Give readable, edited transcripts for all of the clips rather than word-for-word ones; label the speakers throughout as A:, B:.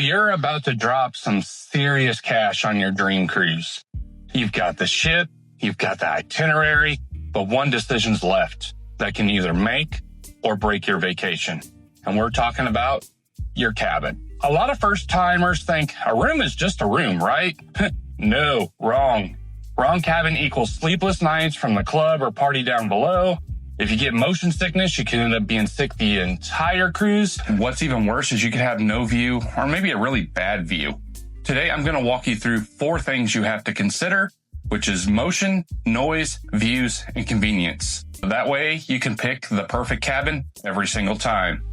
A: You're about to drop some serious cash on your dream cruise. You've got the ship, you've got the itinerary, but one decision's left that can either make or break your vacation. And we're talking about your cabin. A lot of first-timers think a room is just a room, right? No, wrong. Wrong cabin equals sleepless nights from the club or party down below. If you get motion sickness, you can end up being sick the entire cruise. What's even worse is you could have no view or maybe a really bad view. Today, I'm going to walk you through 4 things you have to consider, which is motion, noise, views, and convenience. That way, you can pick the perfect cabin every single time.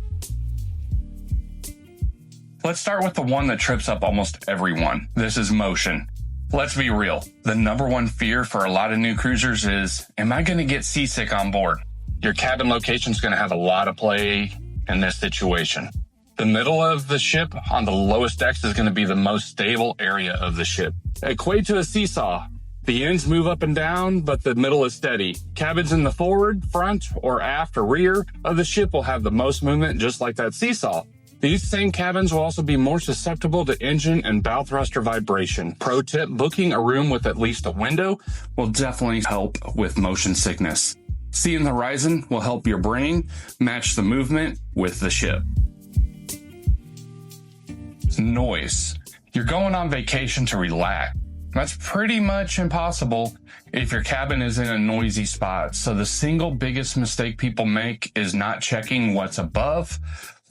A: Let's start with the one that trips up almost everyone. This is motion. Let's be real. The number one fear for a lot of new cruisers is, am I going to get seasick on board? Your cabin location is going to have a lot of play in this situation. The middle of the ship on the lowest decks is going to be the most stable area of the ship. Equate to a seesaw. The ends move up and down, but the middle is steady. Cabins in the forward, front, or aft or rear of the ship will have the most movement, just like that seesaw. These same cabins will also be more susceptible to engine and bow thruster vibration. Pro tip, booking a room with at least a window will definitely help with motion sickness. Seeing the horizon will help your brain match the movement with the ship. Noise. You're going on vacation to relax. That's pretty much impossible if your cabin is in a noisy spot. So the single biggest mistake people make is not checking what's above,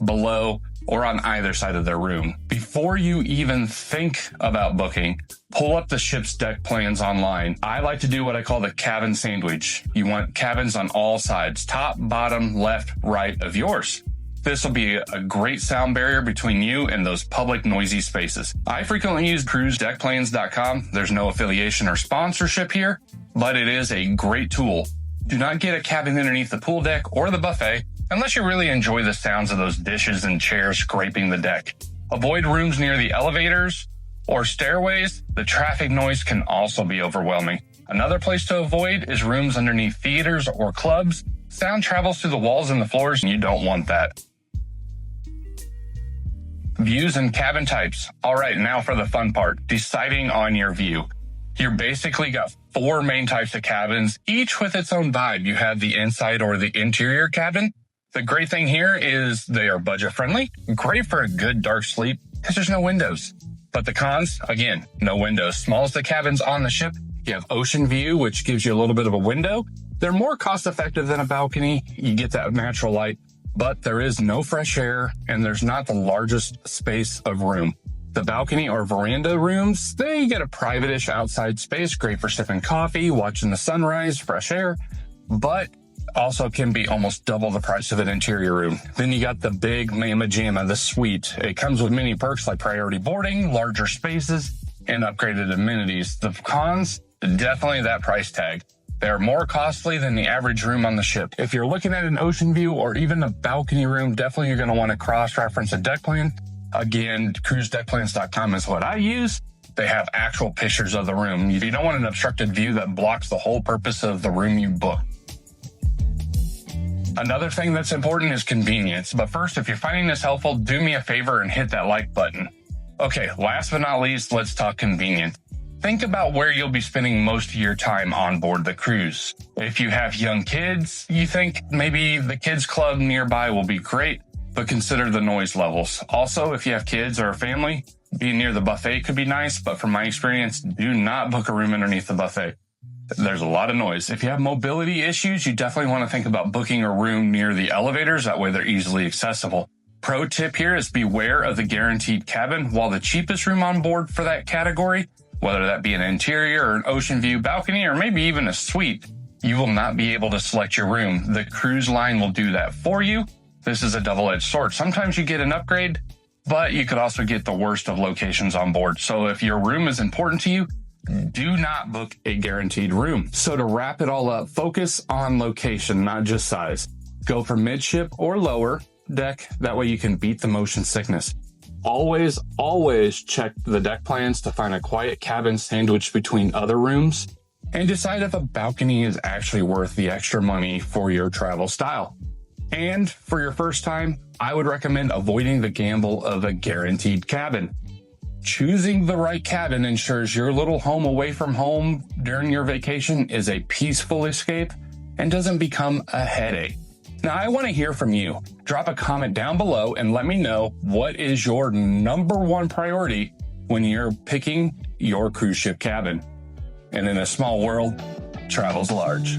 A: below, or on either side of their room. Before you even think about booking, pull up the ship's deck plans online. I like to do what I call the cabin sandwich. You want cabins on all sides, top, bottom, left, right of yours. This will be a great sound barrier between you and those public noisy spaces. I frequently use cruisedeckplans.com. There's no affiliation or sponsorship here, but it is a great tool. Do not get a cabin underneath the pool deck or the buffet unless you really enjoy the sounds of those dishes and chairs scraping the deck. Avoid rooms near the elevators or stairways. The traffic noise can also be overwhelming. Another place to avoid is rooms underneath theaters or clubs. Sound travels through the walls and the floors, and you don't want that. Views and cabin types. All right, now for the fun part, deciding on your view. You basically got 4 main types of cabins, each with its own vibe. You have the inside or the interior cabin. The great thing here is they are budget friendly, great for a good dark sleep because there's no windows. But the cons, again, no windows. Small as the cabins on the ship, you have ocean view, which gives you a little bit of a window. They're more cost effective than a balcony. You get that natural light, but there is no fresh air and there's not the largest space of room. The balcony or veranda rooms, they get a private-ish outside space, great for sipping coffee, watching the sunrise, fresh air, but also can be almost double the price of an interior room. Then you got the big mamma jamma, the suite. It comes with many perks like priority boarding, larger spaces, and upgraded amenities. The cons, definitely that price tag. They're more costly than the average room on the ship. If you're looking at an ocean view or even a balcony room, definitely you're going to want to cross-reference a deck plan. Again, cruisedeckplans.com is what I use. They have actual pictures of the room. You don't want an obstructed view that blocks the whole purpose of the room you book. Another thing that's important is convenience. But first, if you're finding this helpful, do me a favor and hit that like button. Okay, last but not least, let's talk convenience. Think about where you'll be spending most of your time on board the cruise. If you have young kids, you think maybe the kids club nearby will be great, but consider the noise levels. Also, if you have kids or a family, being near the buffet could be nice, but from my experience, do not book a room underneath the buffet. There's a lot of noise. If you have mobility issues, you definitely want to think about booking a room near the elevators. That way they're easily accessible. Pro tip here is beware of the guaranteed cabin. While the cheapest room on board for that category, whether that be an interior or an ocean view balcony or maybe even a suite, you will not be able to select your room. The cruise line will do that for you. This is a double-edged sword. Sometimes you get an upgrade, but you could also get the worst of locations on board. So if your room is important to you, do not book a guaranteed room. So to wrap it all up, focus on location, not just size. Go for midship or lower deck. That way you can beat the motion sickness. Always check the deck plans to find a quiet cabin sandwiched between other rooms and decide if a balcony is actually worth the extra money for your travel style. And for your first time, I would recommend avoiding the gamble of a guaranteed cabin. Choosing the right cabin ensures your little home away from home during your vacation is a peaceful escape and doesn't become a headache. Now, I want to hear from you. Drop a comment down below and let me know what is your number one priority when you're picking your cruise ship cabin. And in a small world, travel's large.